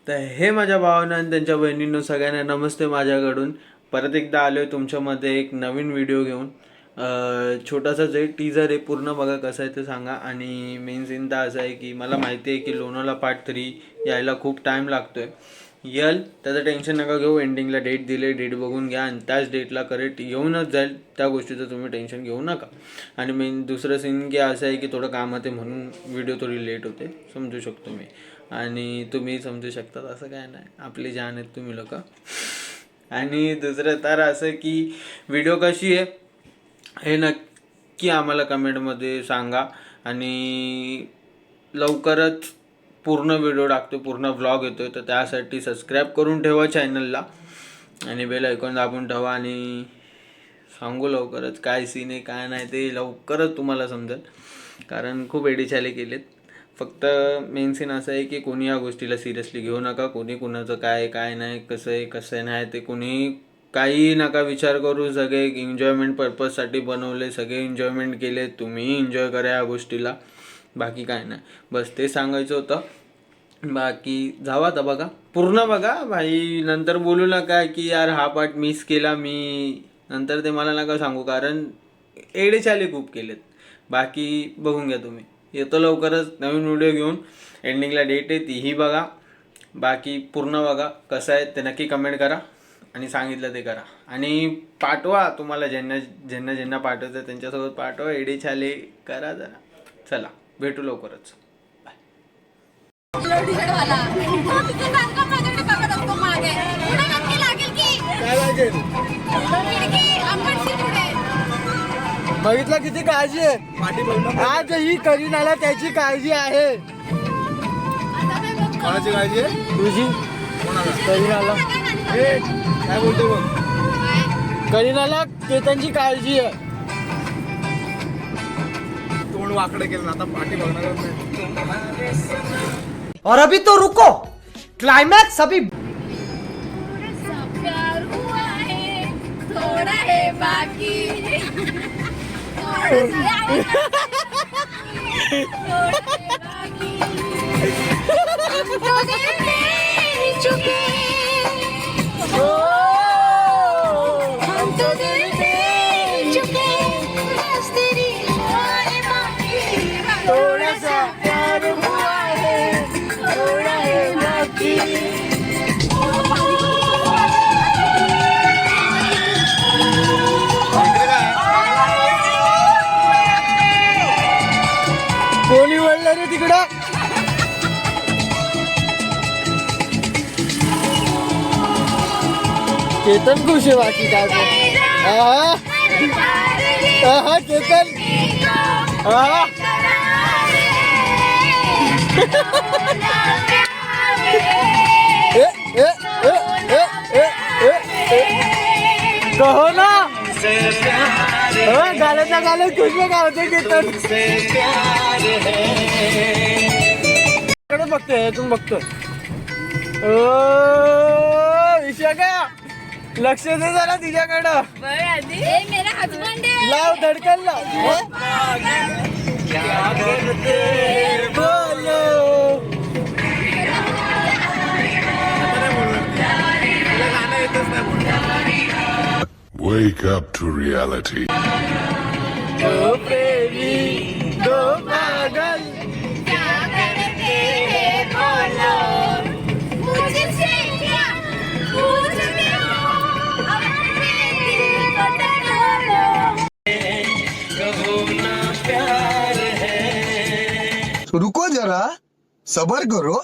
तर हे माझ्या भावांना आणि त्यांच्या बहिणींनो सगळ्यांना नमस्ते माझ्याकडून. परत एकदा आलो आहे तुमच्यामध्ये एक नवीन व्हिडिओ घेऊन. छोटासा जे टीजर आहे पूर्ण बघा कसं आहे ते सांगा. आणि मेन सीन तर असं आहे की मला माहिती आहे की लोणावळा पार्ट 3 यायला खूप टाईम लागतो आहे. त्याचं टेन्शन नका घेऊ. एंडिंगला डेट दिले, डेट बघून घ्या आणि त्याच डेटला करेक्ट येऊनच जाईल. त्या गोष्टीचं तुम्ही टेन्शन घेऊ नका. आणि मेन दुसरं सीन की असं आहे की थोडं कामात आहे म्हणून व्हिडिओ थोडी लेट होते, समजू शकतो मी. आणि तुम्ही समजू शकतात असं काय नाही, आपली जान आहेत तुम्ही लोक. आणि दुसरं तर असं की व्हिडिओ कशी आहे हे नक्की आम्हाला कमेंटमध्ये सांगा. आणि लवकरच पूर्ण व्हिडिओ टाकतो, पूर्ण व्लॉग येतोय, तर त्यासाठी सबस्क्राईब करून ठेवा चॅनलला आणि बेल आयकॉन दाबून ठेवा. आणि सांगू लवकरच काय सीन आहे काय नाही ते लवकरच तुम्हाला समजेल, कारण खूप एडीचाले केलेत. फक्त मेन सीन असं आहे की कोणी या गोष्टीला सिरियसली घेऊ नका. कोणी कुणाचं काय काय नाही, कसं नाही ते कोणी काही नका विचार करू. सगळे एन्जॉयमेंट पर्पजसाठी बनवले, सगळे एन्जॉयमेंट केले, तुम्हीही एन्जॉय करा या गोष्टीला, बाकी काय नाही. बस ते सांगायचं होतं. बाकी जावा आता बघा, पूर्ण बघा भाई. नंतर बोलू नका की यार हा पार्ट मिस केला मी, नंतर ते मला नका सांगू, कारण एडेचाले खूप केलेत. बाकी बघून घ्या तुम्ही. येतो लवकरच नवीन व्हिडिओ घेऊन. एंडिंगला डेट आहे तीही बघा. बाकी पूर्ण बघा कसं आहे ते नक्की कमेंट करा आणि सांगितलं ते करा. आणि पाठवा, तुम्हाला ज्यांना ज्यांना ज्यांना पाठवायचं त्यांच्यासोबत पाठवा. एडेचाले करा जरा. चला भेटू लवकरच. बघितलं किती काळजी आहे आज ही करीनाला, त्याची काळजी आहे. कोणाची काळजी आहे? तुझी. करीनाला काय बोलतो बघ? करीनाला केतनची काळजी आहे. तोंड वाकडे केलं ना, आता पाठी बघणार नाही. और अभी तो रुको, क्लाइमैक्स अभी. प्यार हुआ है, थोड़ा है बाकी. कोणी वळलं रे तिकडं? केतन खुश आहे, बाकी काय केतन. कहो ना गाण्याच्या गाण्यात खुश गावते केतन. बघतोय तुम्ही, बघतोय. विशाखा लक्ष दे जरा तिच्याकडं. लाव धडकन लाव. Wake up to reality. दो प्रेमी दो पागल. रुको जरा, सबर करो.